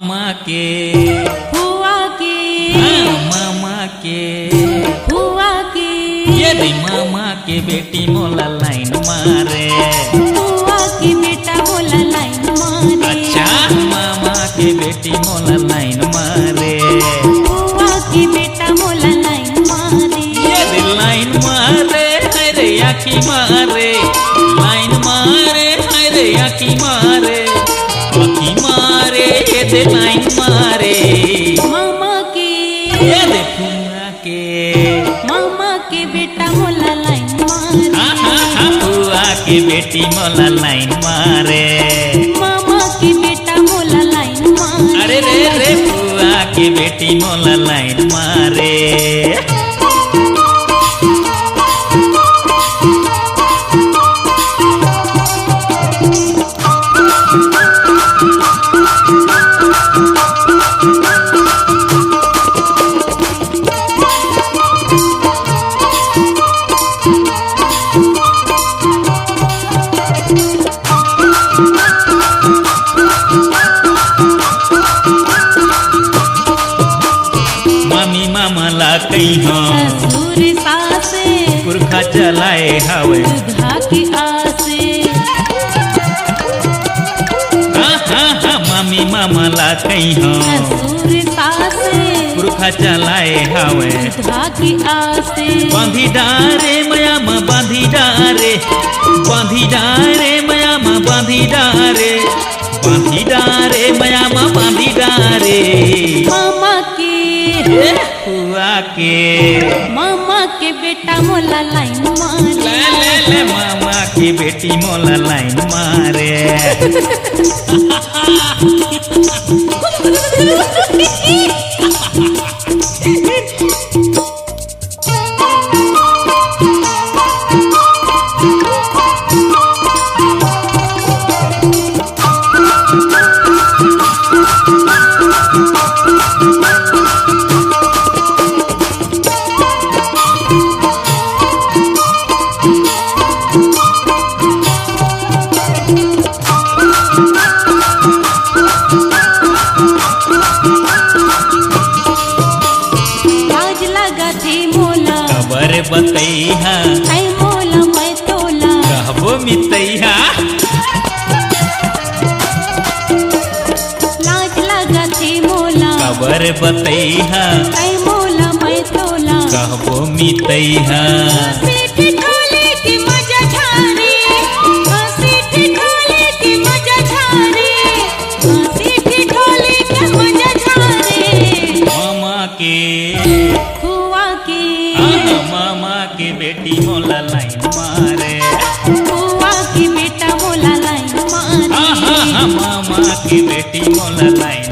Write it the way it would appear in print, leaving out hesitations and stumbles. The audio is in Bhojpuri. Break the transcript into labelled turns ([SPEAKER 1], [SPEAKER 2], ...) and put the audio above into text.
[SPEAKER 1] मामा के
[SPEAKER 2] हुआ के
[SPEAKER 1] मामा के
[SPEAKER 2] हुआ के
[SPEAKER 1] ये दे मामा के बेटी मोला लाइन मारे।
[SPEAKER 2] हुआ के बेटा बोला लाइन मारे।
[SPEAKER 1] अच्छा मामा के बेटी मोला लाइन मारे।
[SPEAKER 2] हुआ के बेटा बोला लाइन मारे।
[SPEAKER 1] ये दे लाइन मारे हरे आखी मारे। लाइन मारे हरे आखी मारे। आखी मारे ये दे लाइन मारे।
[SPEAKER 2] मामा के
[SPEAKER 1] ये दे फुआ के
[SPEAKER 2] मामा के बेटा बोला लाइन मारे।
[SPEAKER 1] फुआ के बेटी मोला लाइन मारे।
[SPEAKER 2] मामा के बेटा बोला लाइन मारे।
[SPEAKER 1] अरे रे रे फुआ के बेटी मोला लाइन मारे। मामी मामा ला कहीं
[SPEAKER 2] ससुर सासे
[SPEAKER 1] पुरखा चलाए हवे।
[SPEAKER 2] दुधा की आसे
[SPEAKER 1] मामी मामा ला कहीं
[SPEAKER 2] ससुर सासे
[SPEAKER 1] पुरखा चलाए हवे।
[SPEAKER 2] दुधा की आसे
[SPEAKER 1] बांधी डारे मयाम बांधी डारे। बांधी डारे मयाम बांधी डारे। बांधी डारे मयाम बांधी डारे।
[SPEAKER 2] मामा के
[SPEAKER 1] फुआ के
[SPEAKER 2] मामा के बेटा मोला लाइन मारे।
[SPEAKER 1] ले ले ले मामा की बेटी मोला लाइन मारे।
[SPEAKER 2] लाज लगा थी मोला
[SPEAKER 1] खबर बतैहा
[SPEAKER 2] ऐ मोला मैं तोला।
[SPEAKER 1] कहबो मितैहा।
[SPEAKER 2] लाज लगा थी मोला
[SPEAKER 1] खबर बतैहा
[SPEAKER 2] ऐ मोला मैं तोला।
[SPEAKER 1] कहबो मितैहा।
[SPEAKER 2] सीट ढोले की मजा झारी। सीट ढोले की मजा झारी। सीट ढोले की मजा झारी।
[SPEAKER 1] मामा के
[SPEAKER 2] हुआ के
[SPEAKER 1] मामा के बेटी मोला लाइन मारे।
[SPEAKER 2] हुआ के बेटा बोला लाइन मारे।
[SPEAKER 1] मामा की बेटी मोला लाइन